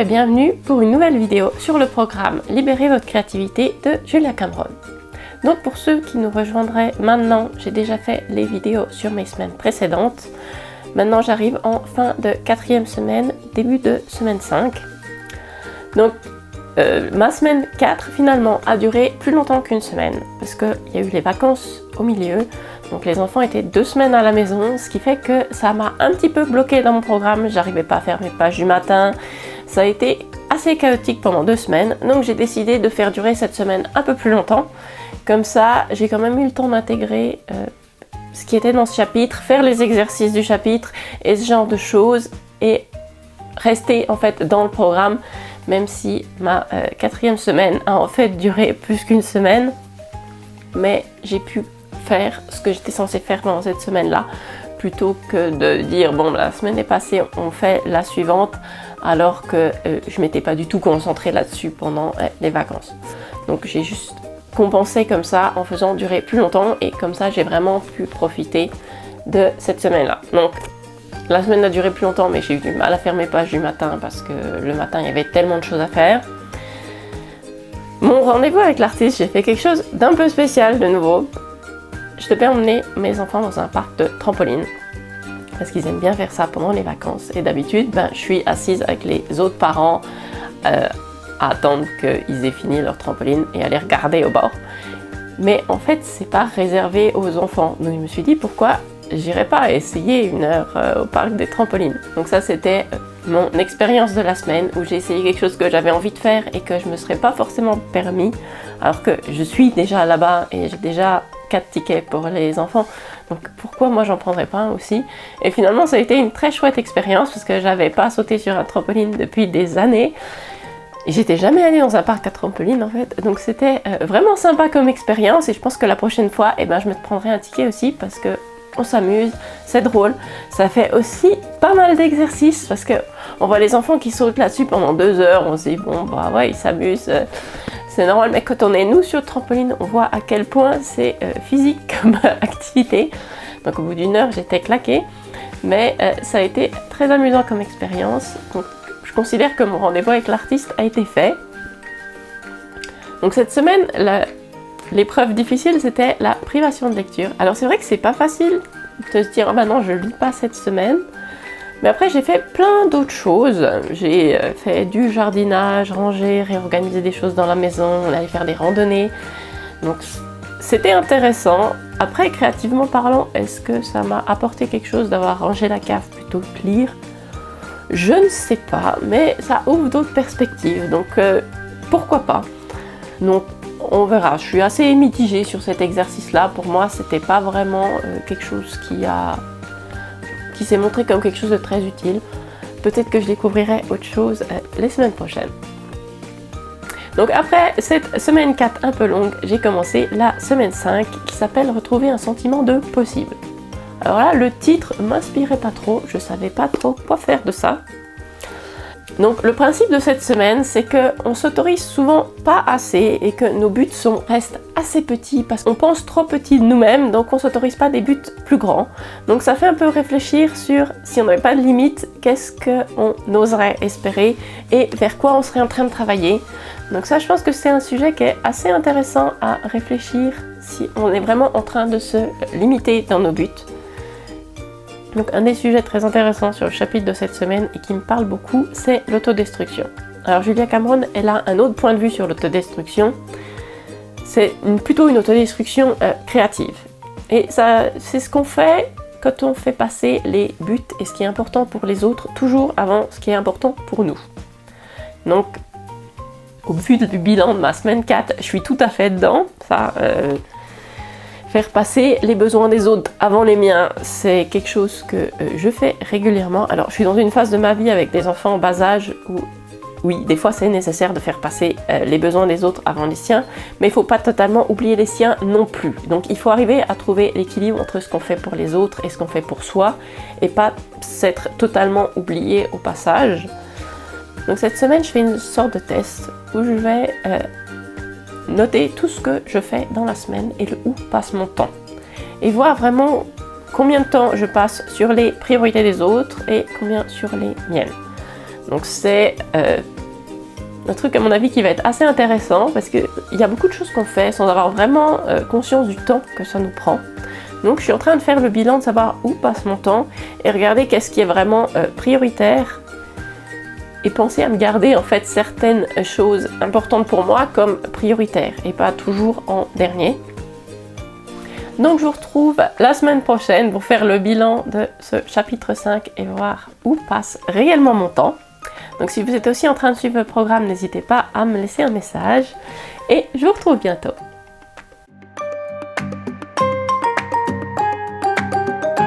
et bienvenue pour une nouvelle vidéo sur le programme Libérez votre créativité de Julia Cameron. Donc pour ceux qui nous rejoindraient maintenant, j'ai déjà fait les vidéos sur mes semaines précédentes. Maintenant j'arrive en fin de 4e semaine, début de semaine 5. Donc ma semaine 4 finalement a duré plus longtemps qu'une semaine parce qu'il y a eu les vacances au milieu. Donc les enfants étaient 2 semaines à la maison, ce qui fait que ça m'a un petit peu bloqué dans mon programme. J'arrivais pas à faire mes pages du matin. Ça a été assez chaotique pendant 2 semaines. Donc j'ai décidé de faire durer cette semaine un peu plus longtemps. Comme ça, j'ai quand même eu le temps d'intégrer ce qui était dans ce chapitre, faire les exercices du chapitre et ce genre de choses et rester en fait dans le programme, même si ma 4e semaine a en fait duré plus qu'une semaine. Mais j'ai pu faire ce que j'étais censée faire pendant cette semaine-là, plutôt que de dire bon la semaine est passée, on fait la suivante, alors que je m'étais pas du tout concentrée là-dessus pendant les vacances. Donc j'ai juste compensé comme ça en faisant durer plus longtemps et comme ça j'ai vraiment pu profiter de cette semaine-là. Donc la semaine a duré plus longtemps, mais j'ai eu du mal à faire mes pages du matin parce que le matin il y avait tellement de choses à faire. Mon rendez-vous avec l'artiste, j'ai fait quelque chose d'un peu spécial de nouveau. Je devais emmener mes enfants dans un parc de trampoline parce qu'ils aiment bien faire ça pendant les vacances. Et d'habitude, je suis assise avec les autres parents à attendre qu'ils aient fini leur trampoline et à les regarder au bord. Mais en fait, c'est pas réservé aux enfants. Donc je me suis dit pourquoi j'irais pas essayer 1 heure au parc des trampolines. Donc ça, c'était mon expérience de la semaine où j'ai essayé quelque chose que j'avais envie de faire et que je me serais pas forcément permis, alors que je suis déjà là-bas et j'ai déjà 4 tickets pour les enfants, donc pourquoi moi j'en prendrais pas un aussi? Et finalement ça a été une très chouette expérience parce que j'avais pas sauté sur un trampoline depuis des années et j'étais jamais allée dans un parc à trampoline en fait, donc c'était vraiment sympa comme expérience et je pense que la prochaine fois je me prendrai un ticket aussi parce que on s'amuse, c'est drôle, ça fait aussi pas mal d'exercices parce que on voit les enfants qui sautent là-dessus pendant 2 heures, on se dit bon bah ouais ils s'amusent. C'est normal, mais quand on est nous sur le trampoline, on voit à quel point c'est physique comme activité. Donc au bout d'1 heure, j'étais claquée, mais ça a été très amusant comme expérience. Donc je considère que mon rendez-vous avec l'artiste a été fait. Donc cette semaine, l'épreuve difficile, c'était la privation de lecture. Alors c'est vrai que c'est pas facile de se dire ah bah non, je lis pas cette semaine. Mais après, j'ai fait plein d'autres choses. J'ai fait du jardinage, ranger, réorganiser des choses dans la maison, on allait faire des randonnées. Donc, c'était intéressant. Après, créativement parlant, est-ce que ça m'a apporté quelque chose d'avoir rangé la cave plutôt que de lire? Je ne sais pas, mais ça ouvre d'autres perspectives. Donc, pourquoi pas? Donc, on verra. Je suis assez mitigée sur cet exercice-là. Pour moi, c'était pas vraiment quelque chose qui s'est montré comme quelque chose de très utile. Peut-être que je découvrirai autre chose les semaines prochaines. Donc après cette semaine 4 un peu longue, j'ai commencé la semaine 5 qui s'appelle Retrouver un sentiment de possible. Alors là, le titre m'inspirait pas trop, je savais pas trop quoi faire de ça. Donc le principe de cette semaine, c'est qu'on s'autorise souvent pas assez et que nos buts restent assez petits parce qu'on pense trop petit de nous-mêmes, donc on s'autorise pas des buts plus grands. Donc ça fait un peu réfléchir sur si on n'avait pas de limite, qu'est-ce qu'on oserait espérer et vers quoi on serait en train de travailler. Donc ça, je pense que c'est un sujet qui est assez intéressant à réfléchir si on est vraiment en train de se limiter dans nos buts. Donc un des sujets très intéressants sur le chapitre de cette semaine et qui me parle beaucoup, c'est l'autodestruction. Alors Julia Cameron, elle a un autre point de vue sur l'autodestruction. C'est plutôt une autodestruction créative. Et ça, c'est ce qu'on fait quand on fait passer les buts et ce qui est important pour les autres, toujours avant ce qui est important pour nous. Donc, au vu du bilan de ma semaine 4, je suis tout à fait dedans. Faire passer les besoins des autres avant les miens, c'est quelque chose que je fais régulièrement. Alors, je suis dans une phase de ma vie avec des enfants en bas âge où, oui, des fois c'est nécessaire de faire passer les besoins des autres avant les siens, mais il ne faut pas totalement oublier les siens non plus. Donc, il faut arriver à trouver l'équilibre entre ce qu'on fait pour les autres et ce qu'on fait pour soi, et pas s'être totalement oublié au passage. Donc, cette semaine, je fais une sorte de test où je vais noter tout ce que je fais dans la semaine et où passe mon temps. Et voir vraiment combien de temps je passe sur les priorités des autres et combien sur les miennes. Donc c'est un truc à mon avis qui va être assez intéressant parce qu'il y a beaucoup de choses qu'on fait sans avoir vraiment conscience du temps que ça nous prend. Donc je suis en train de faire le bilan de savoir où passe mon temps et regarder qu'est-ce qui est vraiment prioritaire et penser à me garder en fait certaines choses importantes pour moi comme prioritaires et pas toujours en dernier. Donc je vous retrouve la semaine prochaine pour faire le bilan de ce chapitre 5 et voir où passe réellement mon temps. Donc si vous êtes aussi en train de suivre le programme, n'hésitez pas à me laisser un message et je vous retrouve bientôt.